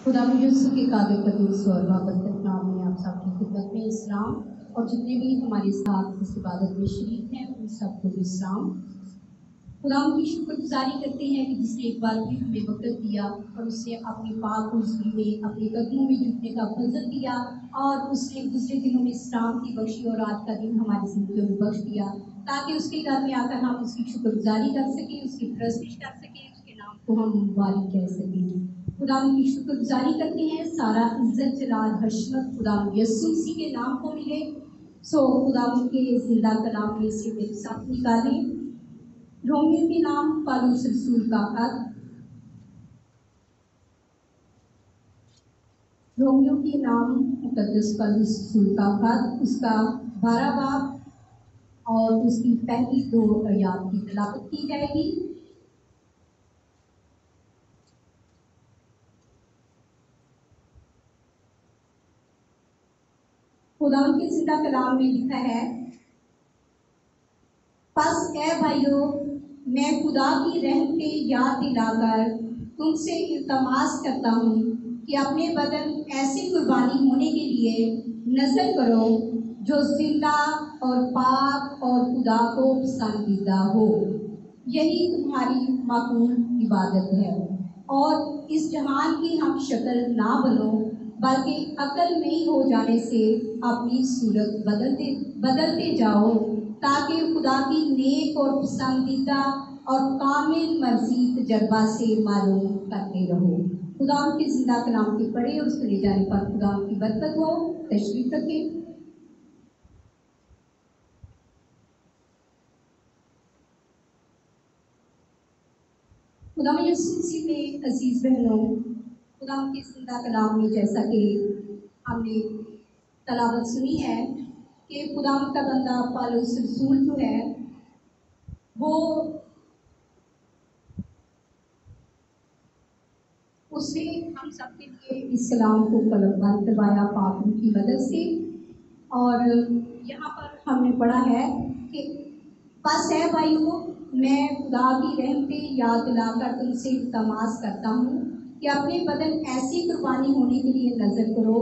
खुदा यीशु के काबिल कदूस और बाबरकत नाम में आप सबकी खिदमत में इस्लाम और जितने भी हमारे साथ इस इबादत में शरीक हैं उन सबको भी इस्लाम। खुदा की शुक्रगुजारी करते हैं कि जिसने एक बार भी हमें वक्त दिया और उसने अपनी पाक हुज़ूरी में अपने कदमों में झुकने का फजल दिया और उसने दूसरे दिनों में इस्लाम की बख्शी और आज का दिन हमारी जिंदगी में बख्श दिया ताकि उसके घर में आकर हम उसकी शुक्रगुजारी कर सकें, उसकी प्रस्तुति कर सकें, उसके नाम को हम मुबारक कह सकें। खुदा की शुक्रगुजारी करते हैं, सारा इज्जत जलाल हशमत खुदा यीशु मसीह के नाम को मिले। सो खुदा के जिंदा कलाम में से मेरे साथ निकालें रोमियो के नाम पौलुस रसूल का खत, रोमियो के नाम मुकद्दस पौलुस रसूल का खत, उसका 12 बाब और उसकी पहली 2 आयत की तिलावत की जाएगी। खुदा के जिंदा कलाम में लिखा है, बस ए भाइयों, मैं खुदा की रहमतें याद दिलाकर तुमसे इल्तमास करता हूँ कि अपने बदन ऐसी कुर्बानी होने के लिए नजर करो जो जिंदा और पाक और खुदा को पसंदीदा हो। यही तुम्हारी माकूल इबादत है। और इस जहान की हम शक्ल ना बनो बल्कि अकल में हो जाने से अपनी सूरत बदलते जाओ ताकि खुदा की नेक और पसंदीदा और कामिल मर्जी तजर्बा से मालूम करते रहो। खुदा के जिंदा कलाम के पढ़े और उसको ले जाने पर खुदा की बरकत हो। तशरीफ रखें। खुदा यीशु मसीह में अजीज बहनों, खुदा के जिंदा कलाम में जैसा कि हमने तलावत सुनी है कि खुदा का बंदा पौलुस रसूल जो है वो उसने हम सबके लिए इस कलाम को कलमबंद करवाया पापों की मदद से। और यहाँ पर हमने पढ़ा है कि बस है भाइयों, मैं खुदा की रहमतें याद दिलाकर तुमसे इल्तमास करता हूँ कि अपने बदन ऐसी कुर्बानी होने के लिए नजर करो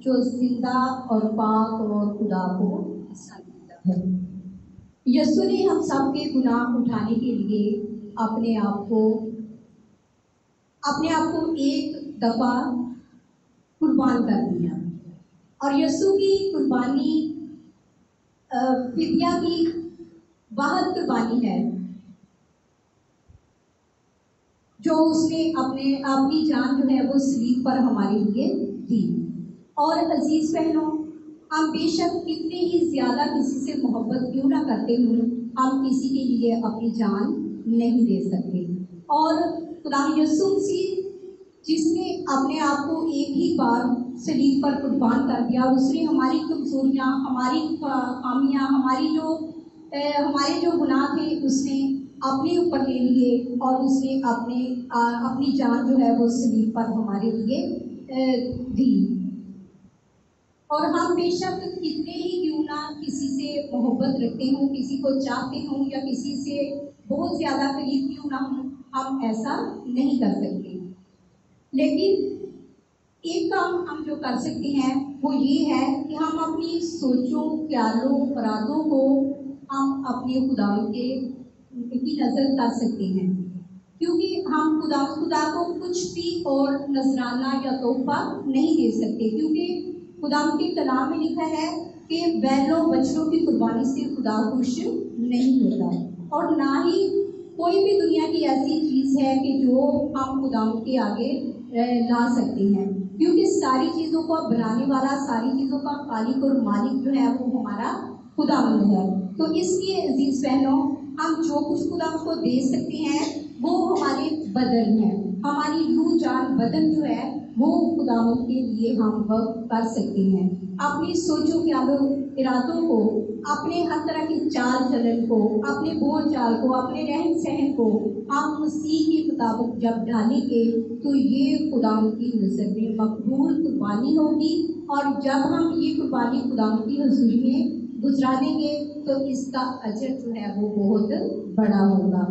जो जिंदा और पाक और खुदा को पसंदीदा है। यीशु ने हम सब के गुनाह उठाने के लिए अपने आप को एक दफा कुर्बान कर दिया। और यीशु की कुर्बानी फिदिया की वाहद कुर्बानी है जो उसने अपनी जान जो है वो सलीब पर हमारे लिए दी। और अजीज बहनों, हम बेशक कितने ही ज्यादा किसी से मोहब्बत क्यों ना करते हों, हम किसी के लिए अपनी जान नहीं दे सकते। और खुदा यीशु मसीह जिसने अपने आप को एक ही बार सलीब पर कुर्बान कर दिया, उसने हमारी कमजोरियाँ, हमारी खामियाँ, हमारे जो गुनाह थे उसने अपने ऊपर ले लिए और उसने अपनी जान जो है वो सलीब पर हमारे लिए दी। और हम बेशक कितने ही क्यों ना किसी से मोहब्बत रखते हों, किसी को चाहते हों या किसी से बहुत ज़्यादा करीब क्यों ना हों, हम ऐसा नहीं कर सकते। लेकिन एक काम हम जो कर सकते हैं वो ये है कि हम अपनी सोचों, ख्यालों, इरादों को हम अपने खुदा की नज़र कर सकते हैं, क्योंकि हम खुदा को कुछ भी और नजराना या तोहफा नहीं दे सकते। क्योंकि खुदा के कलाम में लिखा है कि बैलों बछड़ों की कुर्बानी से खुदा खुश नहीं होता। और ना ही कोई भी दुनिया की ऐसी चीज़ है कि जो हम खुदा के आगे ला सकते हैं, क्योंकि सारी चीज़ों को बनाने वाला, सारी चीज़ों का खालिक और मालिक जो है वो हमारा खुदावंद है। तो इसलिए अजीज बहनों, हम जो कुछ खुदा को दे सकते हैं वो हमारे बदन है, हमारी रूह जान बदन जो है वो खुदावंद के लिए हम वक्त कर सकते हैं। अपनी सोचों, ख्यालों, इरादों को, अपने हर तरह की चाल चलन को, अपने बोल चाल को, अपने रहन सहन को हम मसीह के मुताबिक जब डालेंगे तो ये खुदावंद की नज़र में मकबूल कुर्बानी होगी। और जब हम ये कुर्बानी खुदावंद की हुजूरी में गुजरानेंगे तो इसका अजर जो है वो बहुत बड़ा होगा।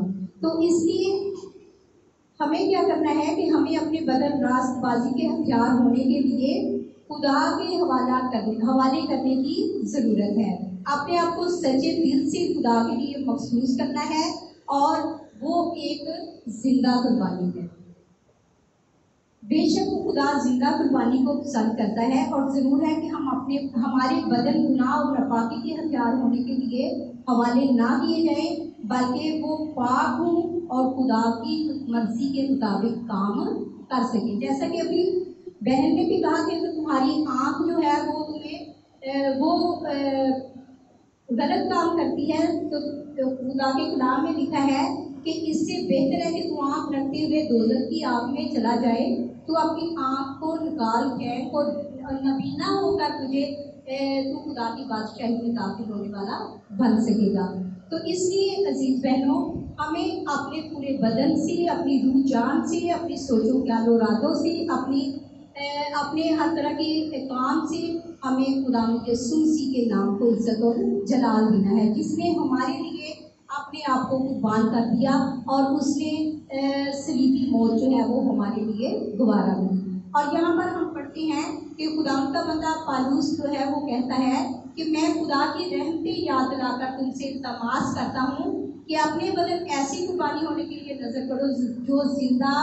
तो इसलिए हमें क्या करना है कि हमें अपने बदन रास्तबाजी के हथियार होने के लिए खुदा के हवाले करने की ज़रूरत है। अपने आप को सच्चे दिल से खुदा के लिए मखसूस करना है और वो एक जिंदा कुर्बानी है। बेशक वो खुदा जिंदा कुर्बानी को पसंद करता है और ज़रूर है कि हम हमारे बदन गुनाह और नापाकी के हथियार होने के लिए हवाले ना किए जाए, बल्कि वो पाक हो और खुदा की मर्जी के मुताबिक काम कर सके। जैसा कि अभी बहन ने भी कहा कि अगर तुम्हारी आँख जो है वो तुम्हें गलत काम करती है तो खुदा के कलाम में लिखा है कि इससे बेहतर है कि तू आँख रखते हुए दोज़ख की आग में चला जाए। तू अपनी आँख को निकाल फेंक और नबीना होकर तू खुदा की बादशाही में दाखिल होने वाला बन सकेगा। तो इसलिए अजीज बहनों, हमें अपने पूरे बदन से, अपनी रूह जान से, अपनी सोचों ख्यालों इरादों से, अपने हर तरह के काम से हमें खुदा यीशु मसीह के नाम को इज्जत और जलाल देना है, जिसने हमारे लिए अपने आप को कुर्बान कर दिया और उसने सलीबी मौत जो है वो हमारे लिए गवारा दी। और यहाँ पर हम पढ़ते हैं कि खुदा का बंदा पालूस जो है वो कहता है कि मैं खुदा की रहमतें याद दिलाकर तुमसे तमाश करता हूँ कि अपने बदन ऐसी कुर्बानी होने के लिए नजर करो जो जिंदा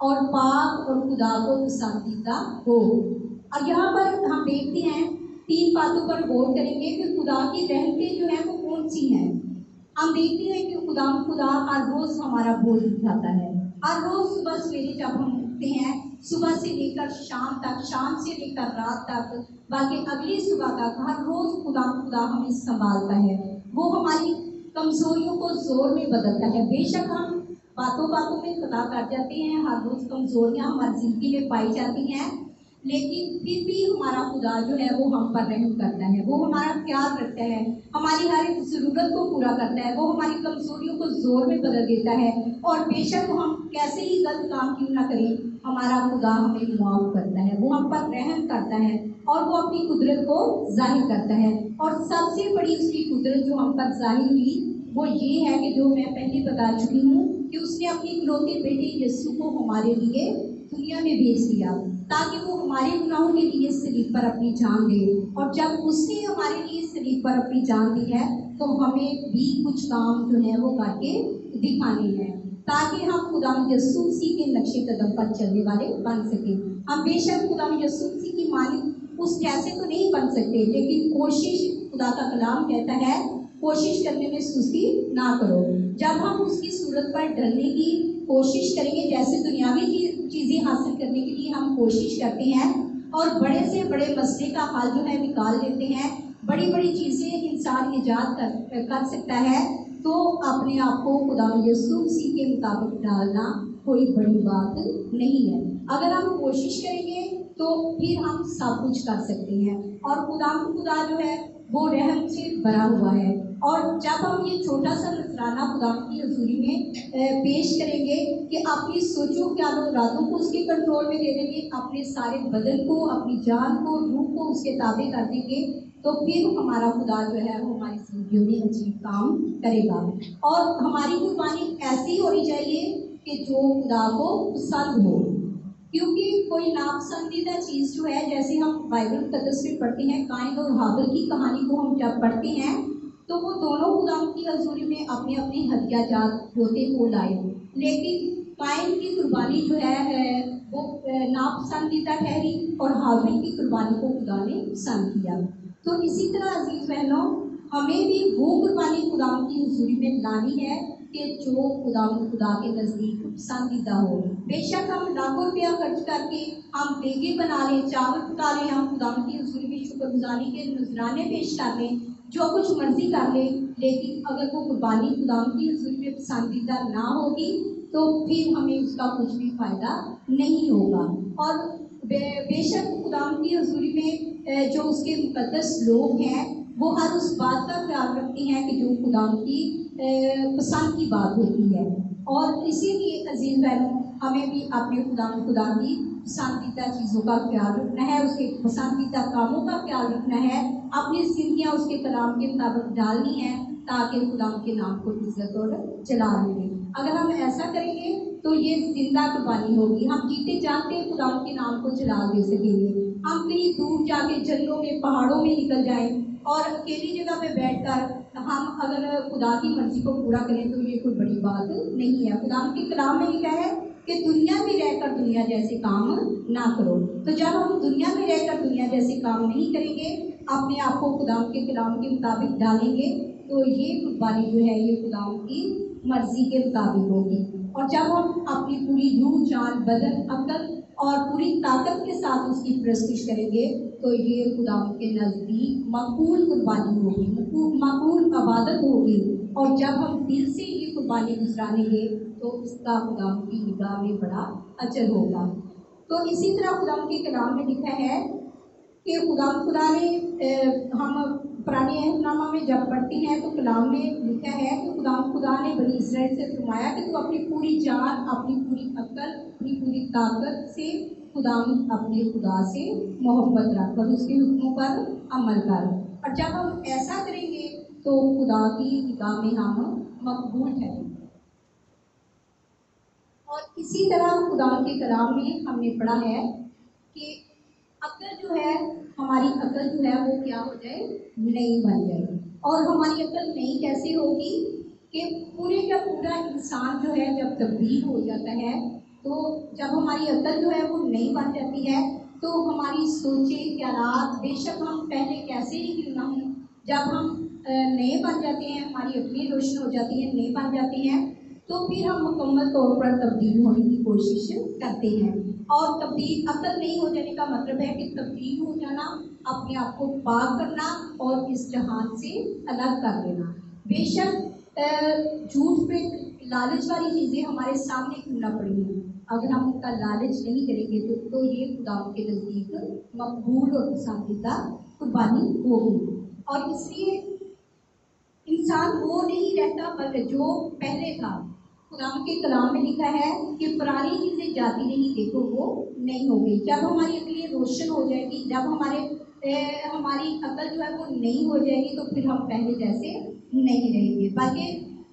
और पाक और खुदा को पसंदीदा हो। और यहाँ पर हम देखते हैं 3 बातों पर गौर करेंगे कि खुदा की रहमतें जो है वो कौन सी हैं। हम देखते हैं कि खुदा हर रोज हमारा बोझ उठाता है। हर रोज सुबह सवेरे जब हम उठते हैं, सुबह से लेकर शाम तक, शाम से लेकर रात तक, बल्कि अगली सुबह तक, हर रोज खुदा हमें संभालता है। वो हमारी कमजोरियों को जोर में बदलता है। बेशक हम बातों में खता कर जाते हैं, हर रोज कमजोरियां हमारी जिंदगी में पाई जाती हैं, लेकिन फिर भी हमारा खुदा जो है वो हम पर रहम करता है। वो हमारा ख्याल रखता है, हमारी हर एक ज़रूरत को पूरा करता है। वो हमारी कमजोरियों को जोर में बदल देता है और बेशक हम कैसे ही गलत काम क्यों ना करें, हमारा खुदा हमें माफ करता है, वो हम पर रहम करता है और वो अपनी कुदरत को जाहिर करता है। और सबसे बड़ी उसकी कुदरत जो हम पर जाहिर हुई वो ये है कि जो मैं पहले बता चुकी हूँ कि उसने अपने इकलौते बेटे यीशु को हमारे लिए दुनिया में भेज दिया ताकि वो हमारे गुनाहों के लिए सलीब पर अपनी जान दे। और जब उसने हमारे लिए सलीब पर अपनी जान दी है तो हमें भी कुछ काम जो है वो करके दिखाने हैं ताकि हम खुदा यीशु मसीह के नक्शे कदम पर चलने वाले बन सके। हम बेशक खुदा यीशु मसीह की मानिंद उस जैसे तो नहीं बन सकते, लेकिन कोशिश, खुदा का कलाम कहता है कोशिश करने में सुस्ती ना करो। जब हम उसकी सूरत पर ढलने की कोशिश करेंगे, जैसे दुनियावी चीज़ें हासिल करने के लिए हम कोशिश करते हैं और बड़े से बड़े मसले का हल जो है निकाल लेते हैं, बड़ी बड़ी चीज़ें इंसान ईजाद कर सकता है, तो अपने आप को खुदा यीशु मसीह के मुताबिक डालना कोई बड़ी बात नहीं है। अगर हम कोशिश करेंगे तो फिर हम सब कुछ कर सकते हैं। और खुदा जो है वो रहम से भरा हुआ है। और जब हम ये छोटा सा नजराना खुदा की हजूरी में पेश करेंगे कि अपनी सोचों ख्यालों इरादों को उसके कंट्रोल में दे देंगे, अपने सारे बदन को, अपनी जान को, रूह को उसके ताबे कर देंगे, तो फिर हमारा खुदा जो है वो हमारी जिंदगी में अजीब काम करेगा। और हमारी कुर्बानी ऐसी होनी चाहिए कि जो खुदा को पसंद हो, क्योंकि कोई नापसंदीदा चीज़ जो है, जैसे हम बाइबल मुकद्दस में पढ़ते हैं काइन और हाबिल की कहानी को हम जब पढ़ते हैं तो वो दोनों खुदा की हजूरी में अपने अपने हदिया जात होते को लाए, लेकिन काइन की कुर्बानी जो है वो नापसंदीदा ठहरी और हाबिल की कुर्बानी को खुदा ने पसंद किया। तो इसी तरह अजीज बहनों, हमें भी वो कुर्बानी खुदा की हजूरी में लानी है कि जो खुदा के नज़दीक पसंदीदा हो। बेशक हम लाखों रुपया खर्च करके हम देगे बना लें, चावल पका लें, हम खुदा की हजूरी में शुक्रगुजारी के नजराने पेश कर लें, जो कुछ मर्जी कर लें, लेकिन अगर वो कुर्बानी खुदा की हजूरी में पसंदीदा ना होगी तो फिर हमें उसका कुछ भी फायदा नहीं होगा। और बेशक खुदा की हजूरी में जो उसके मुकद्दस लोग हैं वो हर उस बात का ख्याल रखते हैं कि जो खुदा की पसंद की बात होती है। और इसीलिए अजीज बहनों, हमें भी अपने खुदा की पसंदीदा चीज़ों का ख्याल रखना है, उसके पसंदीदा कामों का ख्याल रखना है, अपनी जिंदगियाँ उसके कलाम के मुताबिक डालनी है ताकि खुदा के नाम को इज्जत और जलाल मिले। अगर हम ऐसा करेंगे तो ये जिंदा कुर्बानी होगी। हम जीते जागते खुदा के नाम को जलाल दे सकेंगे। हम कहीं दूर जाके जंगलों में पहाड़ों में निकल जाएं और अकेली जगह पे बैठकर हम अगर खुदा की मर्जी को पूरा करें तो ये कोई बड़ी बात नहीं है। खुदा के कलाम में ये है कि दुनिया में रहकर दुनिया जैसे काम ना करो। तो जब हम दुनिया में रहकर दुनिया जैसे काम नहीं करेंगे, अपने आप को खुदा के कलाम के मुताबिक डालेंगे, तो ये कुर्बानी जो है ये खुदा की मर्जी के मुताबिक होगी। और जब हम अपनी पूरी रूह, जान, बदन, अकल और पूरी ताकत के साथ उसकी प्रस्तुत करेंगे तो ये खुदा के नज़दीक मकबूल कुर्बानी होगी, मकबूल इबादत होगी। और जब हम दिल से ये कुर्बानी गुजरानेंगे तो उसका खुदा की निगाह में बड़ा अजर होगा। तो इसी तरह खुदा के कलाम में लिखा है कि खुदा ने हम पुराने अहदनामा में जब पढ़ते हैं तो कलाम में लिखा है कि खुदा ने बनी इसराइल से फरमाया कि तू अपनी पूरी जान, अपनी पूरी अकल, अपनी पूरी ताकत से अपने खुदा से मोहब्बत रख कर उसके हुक्मों पर अमल कर। और जब हम ऐसा करेंगे तो खुदा की निगाह में हम मकबूल ठहरेंगे। और इसी तरह खुदा के कलाम में हमने पढ़ा है कि अकल जो है, हमारी अकल जो है वो क्या हो जाए, नई बन जाए। और हमारी अकल नई कैसे होगी कि पूरे का पूरा इंसान जो है जब तब्दील हो जाता है, तो जब हमारी अकल जो है वो नई बन जाती है तो हमारी सोचें, ख्यालात, बेशक हम पहले कैसे ही क्यों ना हों, जब हम नए बन जाते हैं, हमारी अपनी रोशन हो जाती है, नए बन जाते हैं, तो फिर हम मुकम्मल तौर पर तब्दील होने की कोशिश करते हैं। और तब्दील अकल नहीं हो जाने का मतलब है कि तब्दील हो जाना, अपने आप को पाक करना और इस जहान से अलग कर देना। बेशक झूठ पे लालच वाली चीज़ें हमारे सामने क्यों ना पड़ी हैं, अगर हम उनका लालच नहीं करेंगे तो ये खुदा के नज़दीक मकबूल और पसंदीदा कुर्बानी होगी। और इसलिए इंसान वो नहीं रहता बल्कि जो पहले था। खुदा के कलाम में लिखा है कि पुरानी चीज़ें जाती नहीं, देखो वो नहीं हो गई। जब हमारी अकलें रोशन हो जाएगी, जब हमारी अकल जो है वो नहीं हो जाएगी, तो फिर हम पहले जैसे नहीं रहेंगे, बल्कि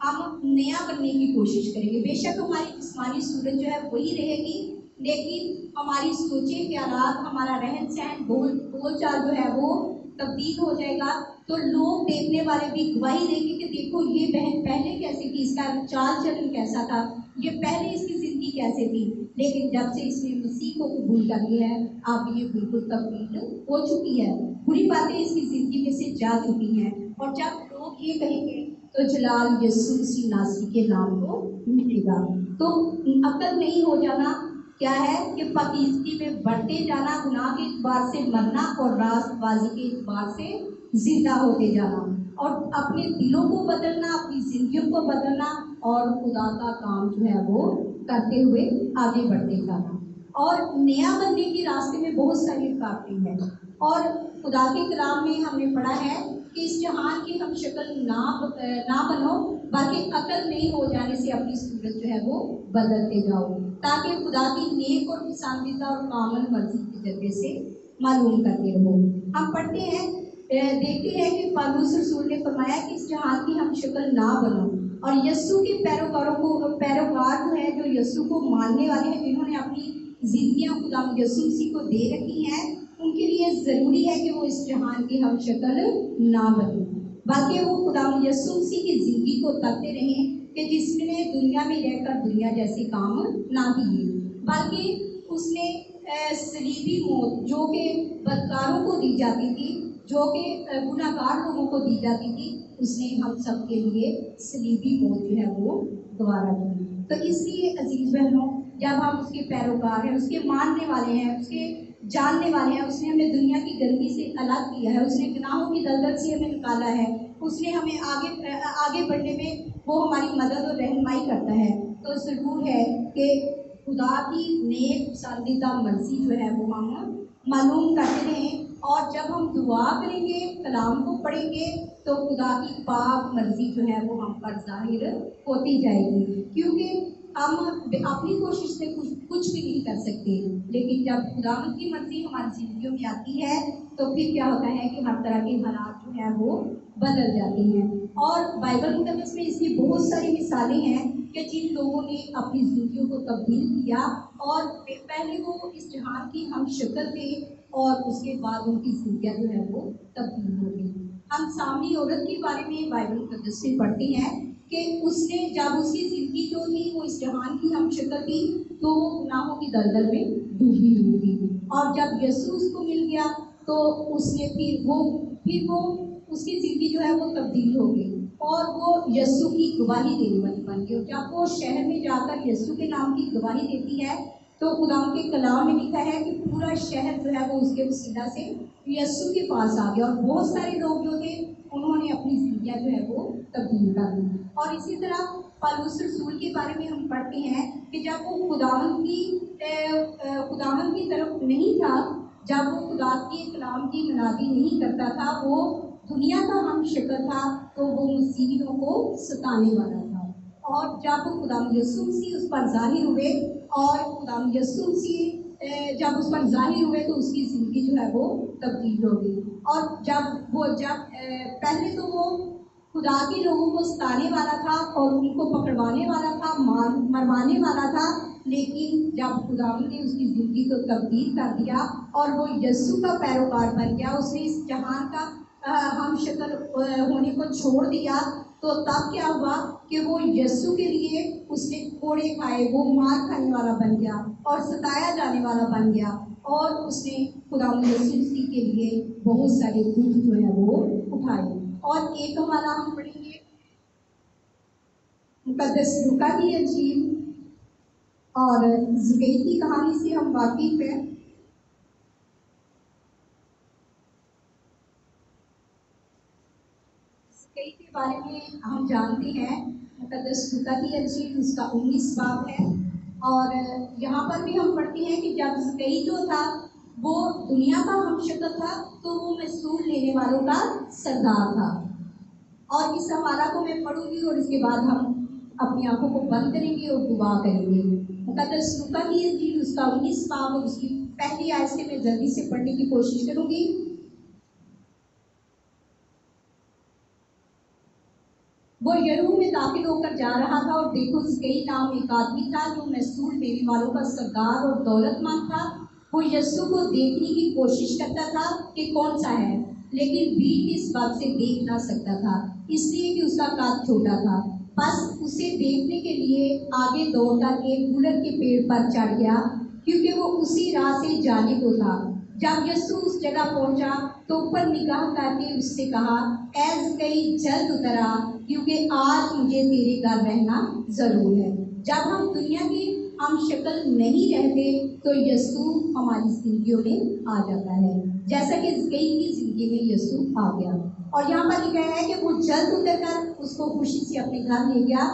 हम नया बनने की कोशिश करेंगे। बेशक हमारी जिस्मानी सूरत जो है वही रहेगी, लेकिन हमारी सोचें, ख्यालात, हमारा रहन सहन, बोल चाल जो है वो तब्दील हो जाएगा। तो लोग, देखने वाले भी गवाही देंगे कि देखो ये बहन पहले कैसी थी, इसका चाल चलन कैसा था, ये पहले इसकी ज़िंदगी कैसे थी, लेकिन जब से इसने मसीह को कबूल कर लिया है अब ये बिल्कुल तब्दील हो चुकी है, बुरी बातें इसकी ज़िंदगी में से जा चुकी हैं। और जब लोग ये कहेंगे तो जलाल यीशु मसीह नासरी के नाम को मिलेगा। तो अकल नहीं हो जाना क्या है कि पाकीज़गी में बढ़ते जाना, गुनाह के एतबार से मरना और रास्तबाजी के एतबार से जिंदा होते जाना, और अपने दिलों को बदलना, अपनी जिंदगियों को बदलना और खुदा का काम जो है वो करते हुए आगे बढ़ते जाना। और नया बनने के रास्ते में बहुत सारी रुकावटें हैं। और खुदा के कलाम में हमने पढ़ा है कि इस जहान की हम शक्ल ना बनो, बल्कि अकल नहीं हो जाने से अपनी सूरत जो है वो बदलते जाओ, ताकि खुदा की नेक और पसंदीदा और कामल मर्जी के जरिए से मालूम करते रहो। हम पढ़ते हैं, देखते हैं कि पौलुस रसूल ने फरमाया कि इस जहान की हम शक्ल ना बनो। और यीशु के पैरोकार जो है, जो यीशु को मानने वाले हैं, जिन्होंने अपनी जिंदगियां खुदा यीशु मसीह को दे रखी हैं, उनके लिए ज़रूरी है कि वो इस जहान की हम शक्ल ना बने, बल्कि वो खुदा यीशु मसीह की ज़िंदगी को तकते रहें कि जिसने दुनिया में रहकर दुनिया जैसे काम ना किए, बल्कि उसने सलीबी मौत जो कि बदकारों को दी जाती थी, जो कि गुनाहगार लोगों को दी जाती थी, उसने हम सब के लिए सलीबी मौत जो है वो गवारा दी। तो इसलिए अजीज बहनों, जब हम उसके पैरोकार हैं, उसके मानने वाले हैं, उसके जानने वाले हैं, उसने हमें दुनिया की गंदगी से अलग किया है, उसने गुनाहों की दलदल से हमें निकाला है, उसने हमें आगे बढ़ने में वो हमारी मदद और रहनुमाई करता है, तो ज़रूर है कि खुदा की नेक पसंदीदा मर्जी जो है वो हम मालूम करते रहें। और जब हम दुआ करेंगे, कलाम को पढ़ेंगे, तो खुदा की पाक मर्जी जो है वो हम पर जाहिर होती जाएगी, क्योंकि हम अपनी कोशिश से कुछ भी नहीं कर सकते, लेकिन जब खुदा की मर्जी हमारी जिंदगियों में आती है तो फिर क्या होता है कि हर तरह के हालात जो है वो बदल जाते हैं। और बाइबल मुकद्दस में इसकी बहुत सारी मिसालें हैं کہ جن لوگوں نے اپنی زندگیوں کو تبدیل کیا اور پہلے وہ اس جہان کی ہم شکل تھے اور اس کے بعد ان کی زندگیاں جو ہے وہ تبدیل ہو گئی۔ ہم سامری عورت کے بارے میں بائبل مقدس میں پڑھتے ہیں کہ اس نے جب اس کی زندگی جو تھی وہ اس جہان کی ہم شکل تھی تو وہ گناہوں کی دلدل میں ڈوبی ہوئی تھی، اور جب یسوع اس کو مل گیا تو اس نے پھر وہ اس کی زندگی جو ہے وہ تبدیل ہو گئی اور وہ یسوع کی گواہی دینے والی بن گئی۔ اور جب وہ شہر میں جا کر یسوع کے نام کی گواہی دیتی ہے تو خدا کے کلام میں لکھا ہے کہ پورا شہر جو ہے وہ اس کے وسیلہ سے یسوع کے پاس آ گیا، اور بہت سارے لوگ جو تھے انہوں نے اپنی زندگیاں جو ہے وہ تبدیل کر دی۔ اور اسی طرح پولس رسول کے بارے میں ہم پڑھتے ہیں کہ جب وہ خداوند کی طرف نہیں تھا، جب وہ خدا کے کلام کی منادی نہیں کرتا تھا، وہ دنیا کا ہم شکل تھا تو وہ مسیحیوں کو ستانے والا تھا۔ اور جب خدا یسوع مسیح اس پر ظاہر ہوئے اور خدا یسوع مسیح جب اس پر ظاہر ہوئے تو اس کی زندگی جو ہے وہ تبدیل ہو گئی۔ اور جب پہلے تو وہ خدا کے لوگوں کو ستانے والا تھا اور ان کو پکڑوانے والا تھا، مروانے والا تھا، لیکن جب خدا نے اس کی زندگی کو تبدیل کر دیا اور وہ یسوع کا پیروکار بن گیا، اس نے اس جہان کا ہم شکل ہونے کو چھوڑ دیا، تو تب کیا ہوا کہ وہ یسوع کے لیے اس نے کوڑے کھائے، وہ مار کھانے والا بن گیا اور ستایا جانے والا بن گیا، اور اس نے خدا یسوع مسیح کے لیے بہت سارے دکھ جو ہے وہ اٹھائے۔ اور ایک ہمارا ہم پڑھیں گے مقدس لوکا کی انجیل اور زکئی کی کہانی سے ہم واقف ہیں۔ زکئی کے بارے میں ہم جانتے ہیں، مقدس لوکا کی انجیل اس کا 19 باب ہے، اور یہاں پر بھی ہم پڑھتے ہیں کہ جب زکئی جو تھا وہ دنیا کا ہم شکل تھا تو وہ محصول لینے والوں کا سردار تھا۔ اور اس حوالہ کو میں پڑھوں گی اور اس کے بعد ہم اپنی آنکھوں کو بند کریں گے اور دعا کریں گے۔ مقدس لوکا کی انجیل اس کا 19 باب اور اس کی پہلی آیت سے میں جلدی سے پڑھنے کی کوشش کروں گی۔ وہ یریحو میں داخل ہو کر جا رہا تھا، اور دیکھو زکئی نام ایک آدمی تھا جو محصول لینے والوں کا سردار اور دولت مند تھا۔ وہ یسوع کو دیکھنے کی کوشش کرتا تھا کہ کون سا ہے، لیکن بھیڑ اس بات سے دیکھ نہ سکتا تھا، اس لیے کہ اس کا قد چھوٹا تھا۔ بس اسے دیکھنے کے لیے آگے دوڑ کر ایک گلر کے پیڑ پر چڑھ گیا، کیونکہ وہ اسی راہ سے جانے کو تھا۔ جب یسوع اس جگہ پہنچا تو اوپر نگاہ کر کے اس سے کہا، اے زکئی جلد اتر آ، کیونکہ آج مجھے تیرے گھر رہنا ضرور ہے۔ جب ہم دنیا کی ہم شکل نہیں رہتے تو یسوع ہماری زندگیوں میں آ جاتا ہے، جیسا کہ زکئی کی زندگی میں یسوع آ گیا۔ اور یہاں پر لکھا ہے کہ وہ جلد اتر کر اس کو خوشی سے اپنے گھر لے گیا۔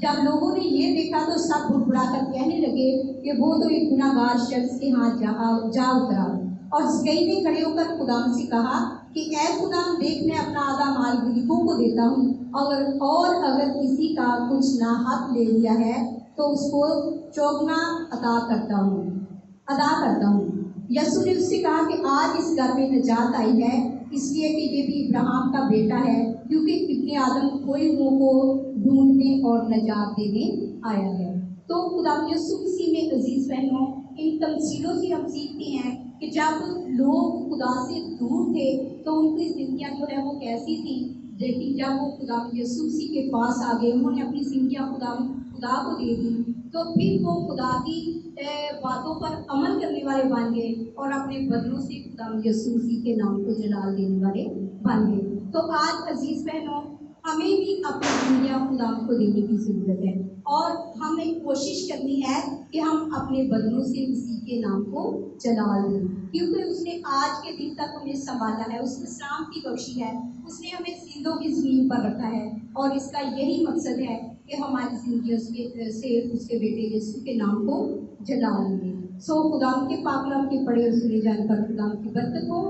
جب لوگوں نے یہ دیکھا تو سب بڑبڑا کر کہنے لگے کہ وہ تو ایک گناہگار شخص کے ہاں جا اترا۔ اور زکئی نے کھڑے ہو کر خدا سے کہا کہ اے خدا، دیکھ میں اپنا آدھا مال غریبوں کو دیتا ہوں، اگر کسی کا کچھ ناحق لے لیا ہے تو اس کو چوگنا ادا کرتا ہوں۔ یسوع نے اس سے کہا کہ آج اس گھر میں نجات آئی ہے، اس لیے کہ یہ بھی ابراہیم کا بیٹا ہے، کیونکہ ابن آدم کوئی منہ کو ڈھونڈنے اور نجات دینے آیا ہے۔ تو خدا یسوع مسیح میں عزیز بہنوں، ان تمثیلوں سے ہم سیکھتے ہیں کہ جب لوگ خدا سے دور تھے تو ان کی زندگیاں جو ہے وہ کیسی تھیں، لیکن جب وہ خدا یسوع مسیح کے پاس آ گئے، انہوں نے اپنی زندگیاں خدا کو دے دی، تو پھر وہ خدا کی باتوں پر عمل کرنے والے بن گئے اور اپنے بدنوں سے خدا یسوع مسیح کے نام کو جلال دینے والے بن گئے۔ تو آج عزیز بہنوں، ہمیں بھی اپنی زندگیاں خدا کو دینے کی ضرورت ہے، اور ہمیں کوشش کرنی ہے کہ ہم اپنے بدنوں سے مسیح کے نام کو جلال دیں، کیونکہ اس نے آج کے دن تک ہمیں سنبھالا ہے، اس نے سلام کی بخشی ہے، اس نے ہمیں زندوں کی زمین پر رکھا ہے، اور اس کا یہی مقصد ہے کہ ہماری زندگیوں سے اس کے بیٹے یسوع کے نام کو جلال دیں۔ سو خدا کے پاک کلام کے پڑھے اور سنے جانے پر خدا کی برکت ہو۔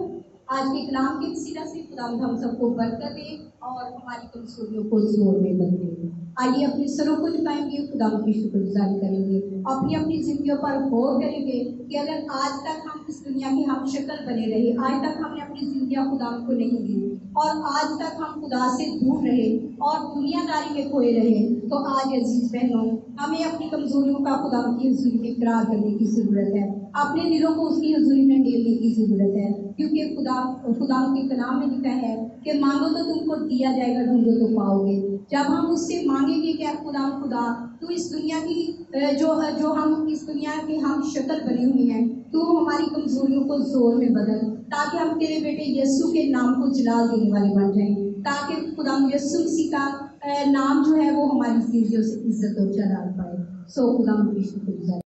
آج کے کلام کے وسیلہ سے خدا ہم سب کو برکت دے اور ہماری کمزوریوں کو زور میں بدلے۔ آئیے اپنے سروں کو جھکائیں گے، خدا کی شکر گزاری کریں گے، اپنی اپنی زندگیوں پر غور کریں گے کہ اگر آج تک ہم اس دنیا کے ہم شکل بنے رہے، آج تک ہم نے اپنی زندگیاں خدا کو نہیں دی اور آج تک ہم خدا سے دور رہے اور دنیا داری میں کھوئے رہے، تو آج عزیز بہنوں ہمیں اپنی کمزوریوں کا خدا کی حضوری میں اقرار کرنے کی ضرورت ہے، اپنے دلوں کو اس کی حضوری میں ڈیلنے کی ضرورت ہے، کیونکہ خدا کے کلام میں لکھا ہے کہ مانگو تو تم کو دیا جائے گا، ڈھونڈو تو پاؤ گے۔ جب ہم اس سے مانگیں گے کہ خدا تو اس دنیا کی جو ہم اس دنیا کے ہم شکل بنے ہوئے ہیں، تو ہماری کمزوریوں کو زور میں بدل، تاکہ ہم تیرے بیٹے یسوع کے نام کو جلال دینے والے بن جائیں، تاکہ خدا یسوع مسیح کا نام جو ہے وہ ہماری زندگیوں سے عزت اور جلال پائے۔ سو خدا کی شکر گزار